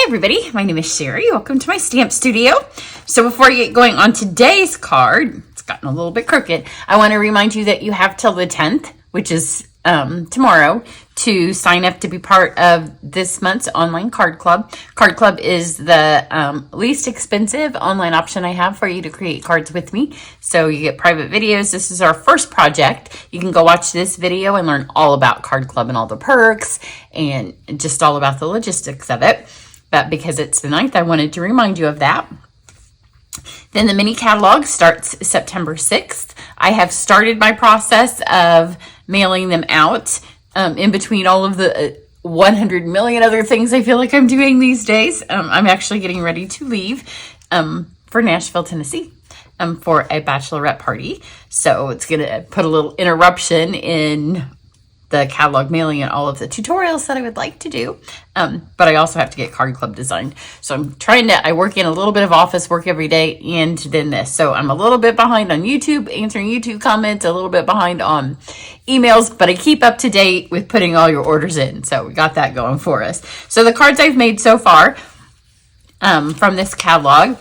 Hi everybody, my name is Sherry. Welcome to my stamp studio. So before I get going on today's card, it's gotten a little bit crooked. I want to remind you that you have till the 10th, which is tomorrow, to sign up to be part of this month's online card club. Card club is the least expensive online option I have for you to create cards with me. So you get private videos. This is our first project. You can go watch this video and learn all about card club and all the perks and just all about the logistics of it. But because it's the 9th, I wanted to remind you of that. Then the mini catalog starts September 6th. I have started my process of mailing them out in between all of the 100 million other things I feel like I'm doing these days. I'm actually getting ready to leave for Nashville, Tennessee for a bachelorette party. So it's going to put a little interruption in the catalog mailing and all of the tutorials that I would like to do. But I also have to get card club designed. So I work in a little bit of office work every day and then this. So I'm a little bit behind on YouTube, answering YouTube comments, a little bit behind on emails, but I keep up to date with putting all your orders in. So we got that going for us. So the cards I've made so far from this catalog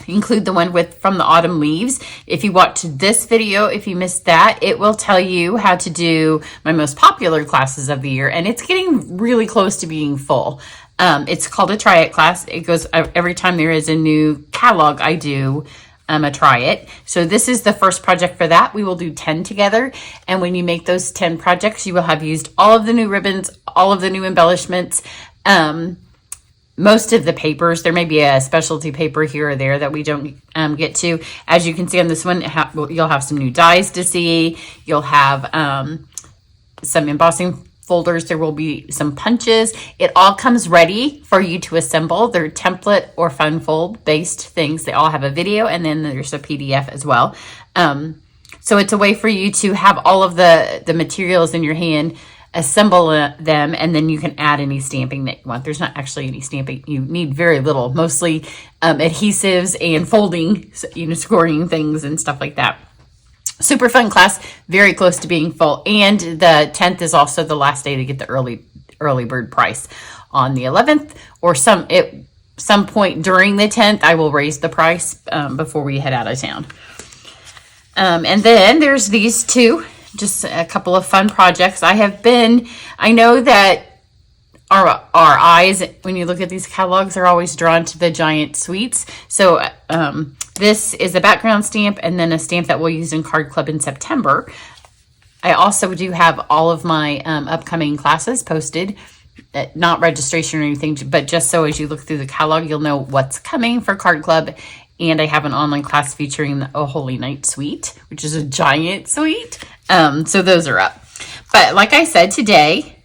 include the one from the autumn leaves. If you watch this video, if you missed that, it will tell you how to do my most popular classes of the year, and it's getting really close to being full. It's called a try it class. It goes every time there is a new catalog, I do a try it. So this is the first project for that. We will do 10 together, and when you make those 10 projects, you will have used all of the new ribbons, all of the new embellishments, most of the papers. There may be a specialty paper here or there that we don't get to. As you can see on this one, you'll have some new dies to see. You'll have some embossing folders. There will be some punches. It all comes ready for you to assemble. They're template or fun fold based things. They all have a video, and then there's a PDF as well. So it's a way for you to have all of the materials in your hand, assemble them, and then you can add any stamping that you want. There's not actually any stamping. You need very little, mostly adhesives and folding, scoring things and stuff like that. Super fun class, very close to being full. And the 10th is also the last day to get the early bird price. On the 11th or some point during the 10th, I will raise the price before we head out of town. And then there's these two. Just a couple of fun projects. I know that our eyes, when you look at these catalogs, are always drawn to the giant suites. So this is a background stamp and then a stamp that we'll use in Card Club in September. I also do have all of my upcoming classes posted, not registration or anything, but just so as you look through the catalog, you'll know what's coming for Card Club. And I have an online class featuring the Oh Holy Night suite, which is a giant suite. So those are up. But like I said, today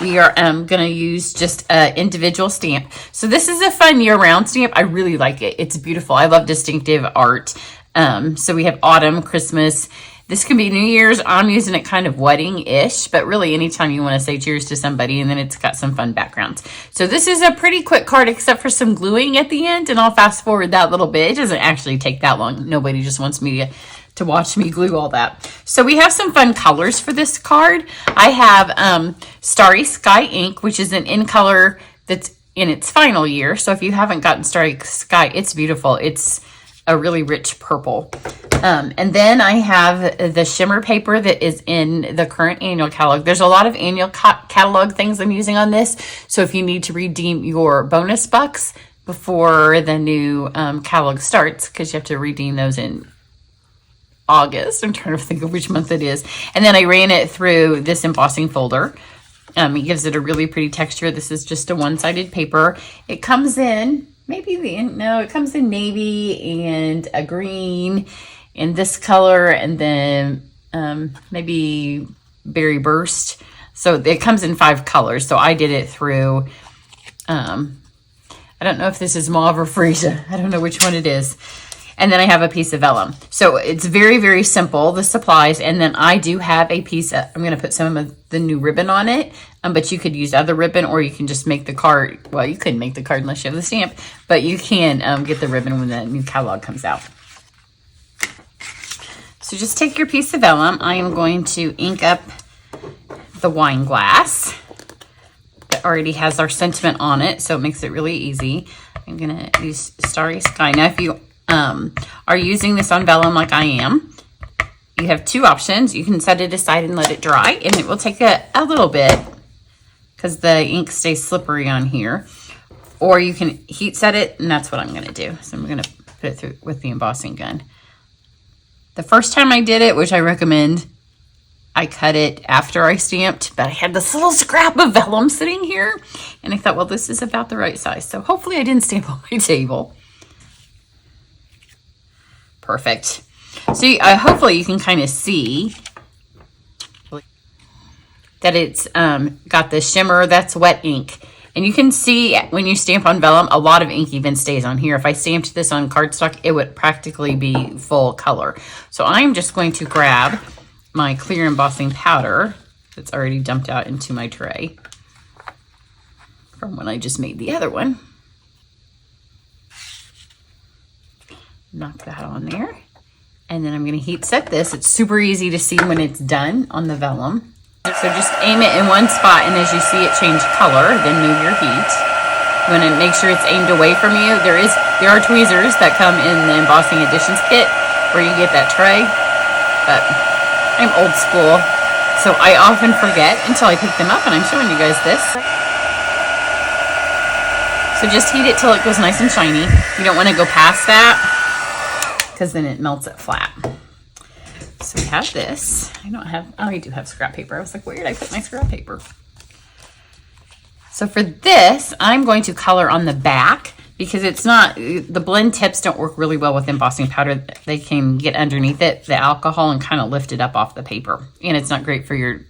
we are going to use just an individual stamp. So this is a fun year-round stamp. I really like it. It's beautiful. I love distinctive art. So we have autumn, Christmas. This can be New Year's. I'm using it kind of wedding-ish, but really anytime you want to say cheers to somebody, and then it's got some fun backgrounds. So this is a pretty quick card except for some gluing at the end, and I'll fast forward that little bit. It doesn't actually take that long. Nobody just wants me to watch me glue all that. So we have some fun colors for this card. I have Starry Sky ink, which is an in color that's in its final year. So if you haven't gotten Starry Sky, it's beautiful. It's a really rich purple. And then I have the shimmer paper that is in the current annual catalog. There's a lot of annual catalog things I'm using on this. So if you need to redeem your bonus bucks before the new catalog starts, because you have to redeem those in August. I'm trying to think of which month it is. And then I ran it through this embossing folder. It gives it a really pretty texture. This is just a one-sided paper. It comes in it comes in navy and a green in this color, and then maybe berry burst. So it comes in 5 colors. So I did it through, I don't know if this is mauve or freesia. I don't know which one it is. And then I have a piece of vellum. So it's very, very simple, the supplies. And then I do have a piece of, I'm going to put some of the new ribbon on it. But you could use other ribbon, or you can just make the card. Well, you couldn't make the card unless you have the stamp. But you can get the ribbon when the new catalog comes out. So just take your piece of vellum. I am going to ink up the wine glass. already has our sentiment on it, so it makes it really easy. I'm gonna use Starry Sky. Now, if you are using this on vellum like I am, you have two options. You can set it aside and let it dry, and it will take a little bit because the ink stays slippery on here. Or you can heat set it, and that's what I'm gonna do. So I'm gonna put it through with the embossing gun. The first time I did it, which I recommend, I cut it after I stamped, but I had this little scrap of vellum sitting here, and I thought, well, this is about the right size. So hopefully I didn't stamp on my table. Perfect. So hopefully you can kind of see that it's got the shimmer. That's wet ink. And you can see when you stamp on vellum, a lot of ink even stays on here. If I stamped this on cardstock, it would practically be full color. So I'm just going to grab my clear embossing powder that's already dumped out into my tray from when I just made the other one. Knock that on there. And then I'm going to heat set this. It's super easy to see when it's done on the vellum. So just aim it in one spot, and as you see it change color, then move your heat. You want to make sure it's aimed away from you. There are tweezers that come in the embossing additions kit where you get that tray, but I'm old school, so I often forget until I pick them up, and I'm showing you guys this. So just heat it till it goes nice and shiny. You don't want to go past that because then it melts it flat. So we have this. I do have scrap paper. I was like, where did I put my scrap paper? So for this, I'm going to color on the back because the blend tips don't work really well with embossing powder. They can get underneath it, the alcohol, and kind of lift it up off the paper. And it's not great for your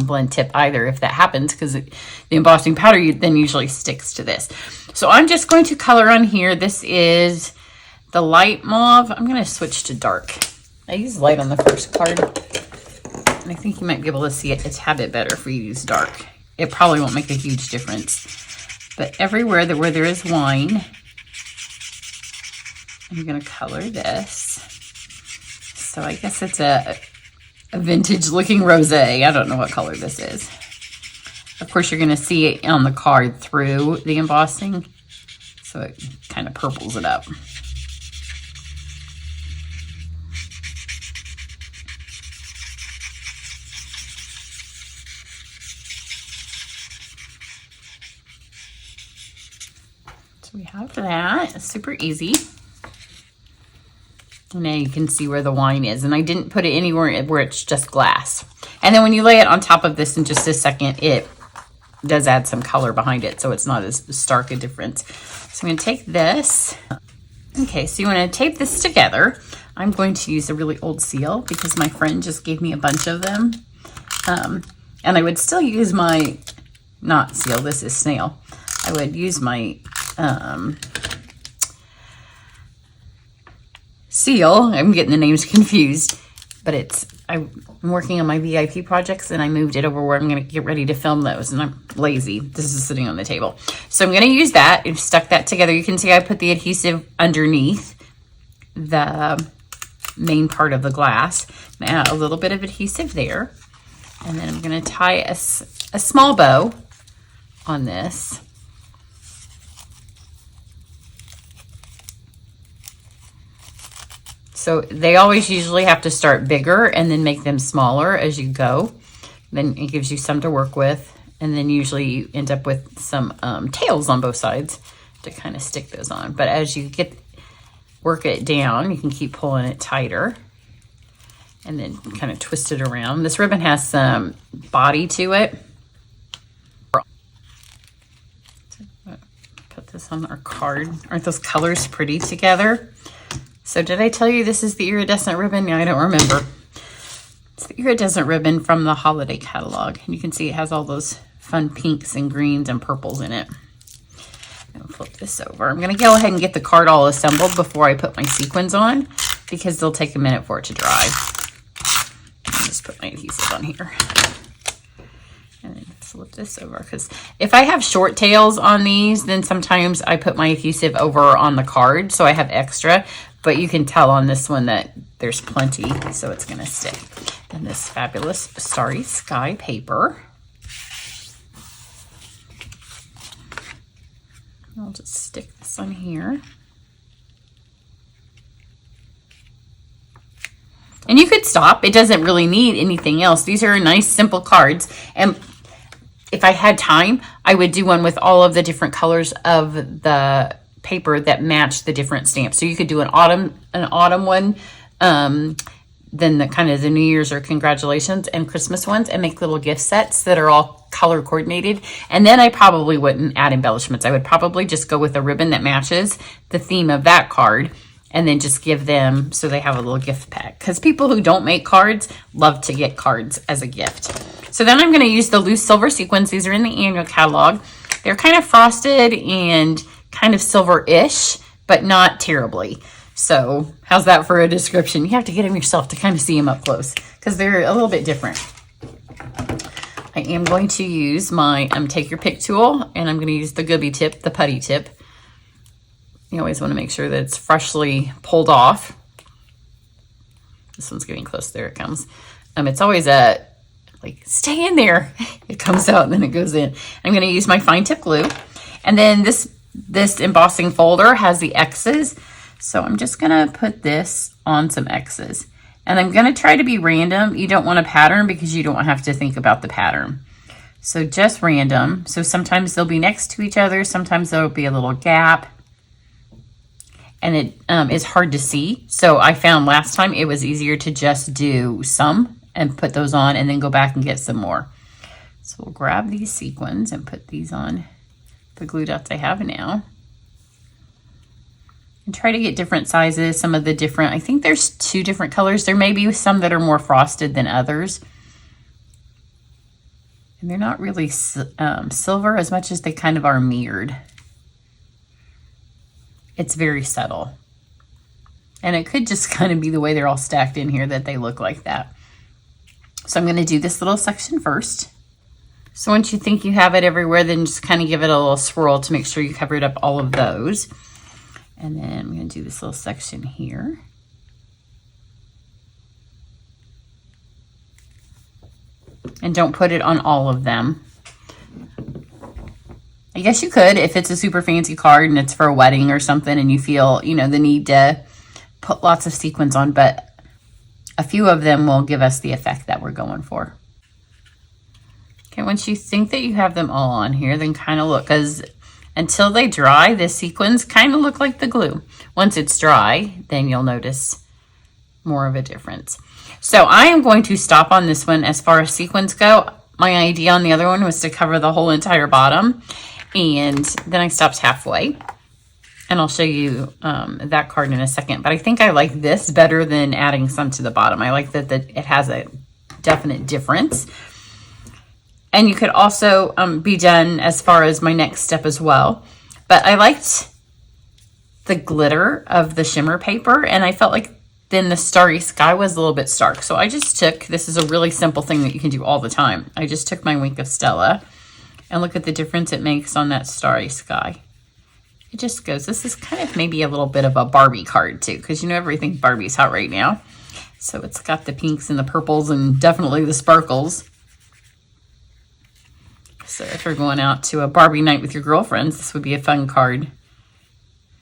blend tip either if that happens, because the embossing powder then usually sticks to this. So I'm just going to color on here. This is the light mauve. I'm going to switch to dark. I use light on the first card, and I think you might be able to see it a tad bit better if we use dark. It probably won't make a huge difference, but everywhere where there is wine, I'm going to color this. So I guess it's a vintage looking rosé. I don't know what color this is. Of course, you're going to see it on the card through the embossing, so it kind of purples it up. We have that. It's super easy. Now you can see where the wine is, and I didn't put it anywhere where it's just glass. And then when you lay it on top of this in just a second, it does add some color behind it, so it's not as stark a difference. So I'm going to take this. Okay, so you want to tape this together. I'm going to use a really old seal because my friend just gave me a bunch of them. And I would still use my, not seal, this is snail. I would use my seal. I'm getting the names confused, but I'm working on my VIP projects, and I moved it over where I'm going to get ready to film those, and I'm lazy. This is sitting on the table. So I'm going to use that and stuck that together. You can see I put the adhesive underneath the main part of the glass. Now a little bit of adhesive there, and then I'm going to tie a small bow on this. So they always usually have to start bigger and then make them smaller as you go. Then it gives you some to work with. And then usually you end up with some tails on both sides to kind of stick those on. But as you work it down, you can keep pulling it tighter and then kind of twist it around. This ribbon has some body to it. Put this on our card. Aren't those colors pretty together? So did I tell you this is the iridescent ribbon? Yeah, I don't remember. It's the iridescent ribbon from the holiday catalog. And you can see it has all those fun pinks and greens and purples in it. I'm gonna flip this over. I'm gonna go ahead and get the card all assembled before I put my sequins on, because they'll take a minute for it to dry. I'll just put my adhesive on here. And then flip this over, because if I have short tails on these, then sometimes I put my adhesive over on the card so I have extra. But you can tell on this one that there's plenty, so it's going to stick. And this fabulous Starry Sky paper. I'll just stick this on here. And you could stop. It doesn't really need anything else. These are nice, simple cards. And if I had time, I would do one with all of the different colors of the paper that match the different stamps. So you could do an autumn one, then the kind of the New Year's or congratulations and Christmas ones, and make little gift sets that are all color coordinated. And then I probably wouldn't add embellishments. I would probably just go with a ribbon that matches the theme of that card, and then just give them so they have a little gift pack. Because people who don't make cards love to get cards as a gift. So then I'm going to use the loose silver sequins. These are in the annual catalog. They're kind of frosted and kind of silver-ish, but not terribly. So how's that for a description? You have to get them yourself to kind of see them up close because they're a little bit different. I am going to use my take your pick tool, and I'm going to use the Gooby tip, the putty tip. You always want to make sure that it's freshly pulled off. This one's getting close. There it comes. It's always stay in there. It comes out and then it goes in. I'm going to use my fine tip glue. And then this embossing folder has the X's. So I'm just going to put this on some X's. And I'm going to try to be random. You don't want a pattern because you don't have to think about the pattern. So just random. So sometimes they'll be next to each other. Sometimes there'll be a little gap. And it is hard to see. So I found last time it was easier to just do some and put those on and then go back and get some more. So we'll grab these sequins and put these on the glue dots I have now. And try to get different sizes, some of the different, I think there's 2 different colors. There may be some that are more frosted than others. And they're not really silver as much as they kind of are mirrored. It's very subtle. And it could just kind of be the way they're all stacked in here that they look like that. So I'm going to do this little section first. So once you think you have it everywhere, then just kind of give it a little swirl to make sure you covered up all of those. And then I'm going to do this little section here. And don't put it on all of them. I guess you could if it's a super fancy card and it's for a wedding or something and you feel, the need to put lots of sequins on, but a few of them will give us the effect that we're going for. Okay, once you think that you have them all on here, then kind of look, because until they dry, the sequins kind of look like the glue. Once it's dry, then you'll notice more of a difference. So I am going to stop on this one as far as sequins go. My idea on the other one was to cover the whole entire bottom. And then I stopped halfway, and I'll show you that card in a second. But I think I like this better than adding some to the bottom. I like that it has a definite difference. And you could also be done as far as my next step as well. But I liked the glitter of the shimmer paper, and I felt like then the starry sky was a little bit stark. So I just took, this is a really simple thing that you can do all the time. I just took my Wink of Stella. And look at the difference it makes on that starry sky. It just goes, this is kind of maybe a little bit of a Barbie card too, because everything Barbie's hot right now. So it's got the pinks and the purples and definitely the sparkles. So if you're going out to a Barbie night with your girlfriends, this would be a fun card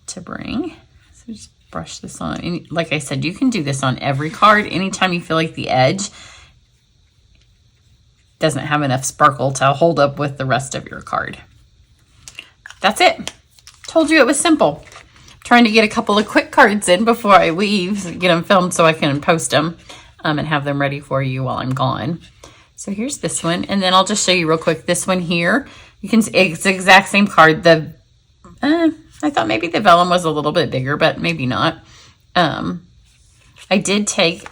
to bring. So just brush this on. And like I said, you can do this on every card. Anytime you feel like the edge doesn't have enough sparkle to hold up with the rest of your card. That's it. Told you it was simple. Trying to get a couple of quick cards in before I leave, get them filmed so I can post them and have them ready for you while I'm gone. So here's this one, and then I'll just show you real quick this one here. You can see it's the exact same card. I thought maybe the vellum was a little bit bigger, but maybe not. I did take,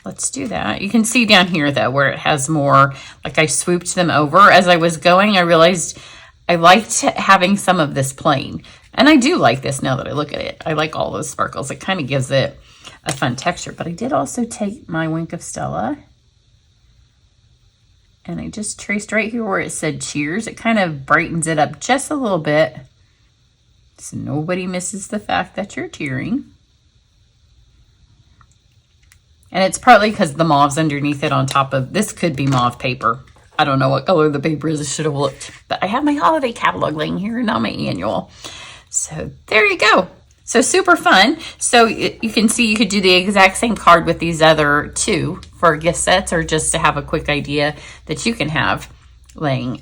let's do that. You can see down here though where it has more, like I swooped them over as I was going. I realized I liked having some of this plain, and I do like this now that I look at it. I like all those sparkles. It kind of gives it a fun texture, but I did also take my Wink of Stella and I just traced right here where it said cheers. It kind of brightens it up just a little bit so nobody misses the fact that you're cheering. And it's partly because the mauve's underneath it on top of, this could be mauve paper. I don't know what color the paper is. I should have looked. But I have my holiday catalog laying here, not my annual. So there you go. So super fun. So you can see you could do the exact same card with these other two for gift sets, or just to have a quick idea that you can have laying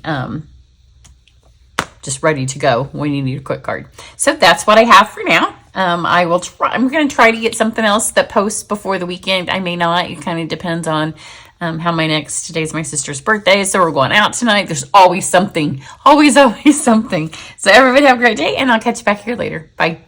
just ready to go when you need a quick card. So that's what I have for now. I will try. I'm going to try to get something else that posts before the weekend. I may not. It kind of depends on how today's my sister's birthday, so we're going out tonight. There's always something. Always something. So everybody have a great day, and I'll catch you back here later. Bye.